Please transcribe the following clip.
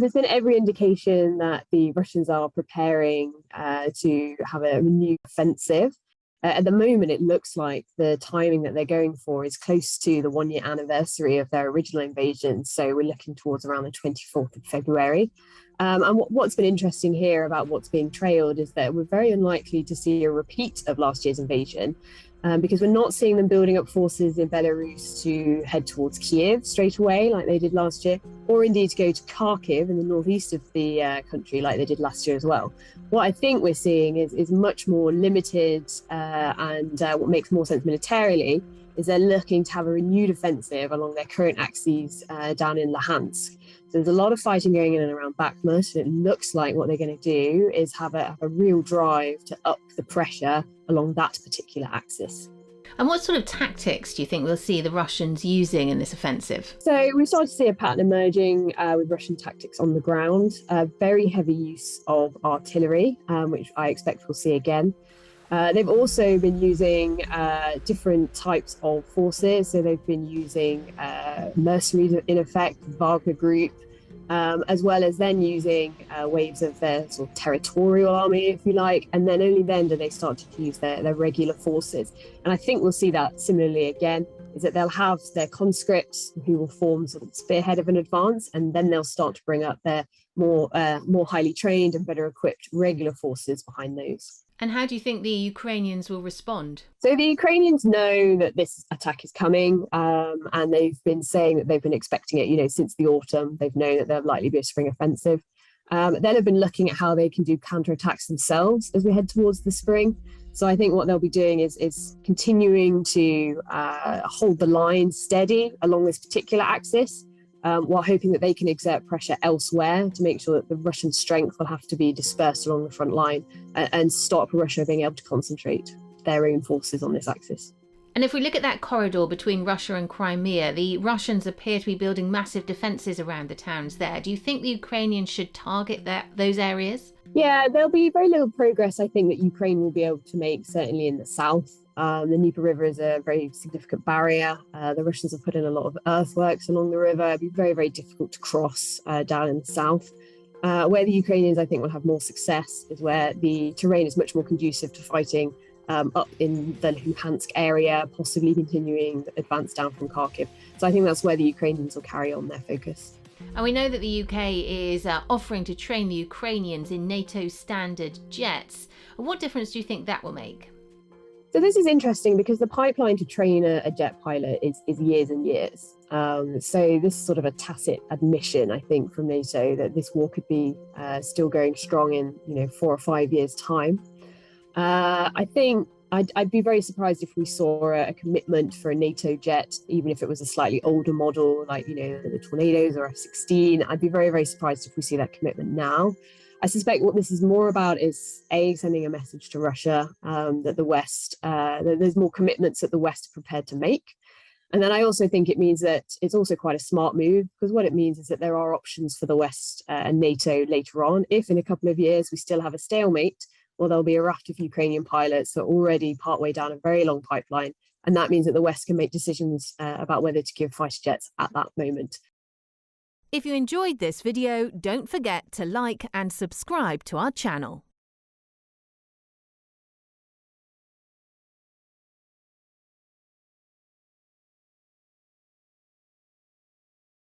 There's been every indication that the Russians are preparing to have a renewed offensive. At the moment, it looks like the timing that they're going for is close to the 1-year anniversary of their original invasion. So we're looking towards around the 24th of February. And what's been interesting here about what's being trailed is that we're very unlikely to see a repeat of last year's invasion. Because we're not seeing them building up forces in Belarus to head towards Kiev straight away like they did last year, or indeed to go to Kharkiv in the northeast of the country like they did last year as well. What I think we're seeing is much more limited, and what makes more sense militarily is they're looking to have a renewed offensive along their current axes down in Luhansk. So there's a lot of fighting going in and around Bakhmut, and it looks like what they're going to do is have a real drive to up the pressure along that particular axis. And what sort of tactics do you think we'll see the Russians using in this offensive? So we've started to see a pattern emerging with Russian tactics on the ground, very heavy use of artillery, which I expect we'll see again. They've also been using different types of forces. So they've been using mercenaries, in effect, Wagner Group, as well as then using waves of their sort of territorial army, if you like. And then only then do they start to use their regular forces. And I think we'll see that similarly again, is that they'll have their conscripts who will form sort of spearhead of an advance, and then they'll start to bring up their more highly trained and better equipped regular forces behind those. And how do you think the Ukrainians will respond? So the Ukrainians know that this attack is coming, and they've been saying that they've been expecting it, since the autumn. They've known that there'll likely be a spring offensive. Then have been looking at how they can do counterattacks themselves as we head towards the spring. So I think what they'll be doing is continuing to hold the line steady along this particular axis, while hoping that they can exert pressure elsewhere to make sure that the Russian strength will have to be dispersed along the front line and stop Russia being able to concentrate their own forces on this axis. And if we look at that corridor between Russia and Crimea, the Russians appear to be building massive defences around the towns there. Do you think the Ukrainians should target those areas? Yeah, there'll be very little progress, I think, that Ukraine will be able to make, certainly in the south. The Dnieper River is a very significant barrier. The Russians have put in a lot of earthworks along the river. It'd be very, very difficult to cross down in the south. Where the Ukrainians, I think, will have more success is where the terrain is much more conducive to fighting up in the Luhansk area, possibly continuing the advance down from Kharkiv. So I think that's where the Ukrainians will carry on their focus. And we know that the UK is offering to train the Ukrainians in NATO standard jets. What difference do you think that will make? So this is interesting because the pipeline to train a jet pilot is years and years. So this is sort of a tacit admission, I think, from NATO that this war could be still going strong in 4 or 5 years' time. I think I'd be very surprised if we saw a commitment for a NATO jet, even if it was a slightly older model, like the Tornadoes or F-16. I'd be very, very surprised if we see that commitment now. I suspect what this is more about is sending a message to Russia that the West, that there's more commitments that the West are prepared to make. And then I also think it means that it's also quite a smart move, because what it means is that there are options for the West and NATO later on. If in a couple of years we still have a stalemate, well, there'll be a raft of Ukrainian pilots that are already partway down a very long pipeline. And that means that the West can make decisions about whether to give fighter jets at that moment. If you enjoyed this video, don't forget to like and subscribe to our channel.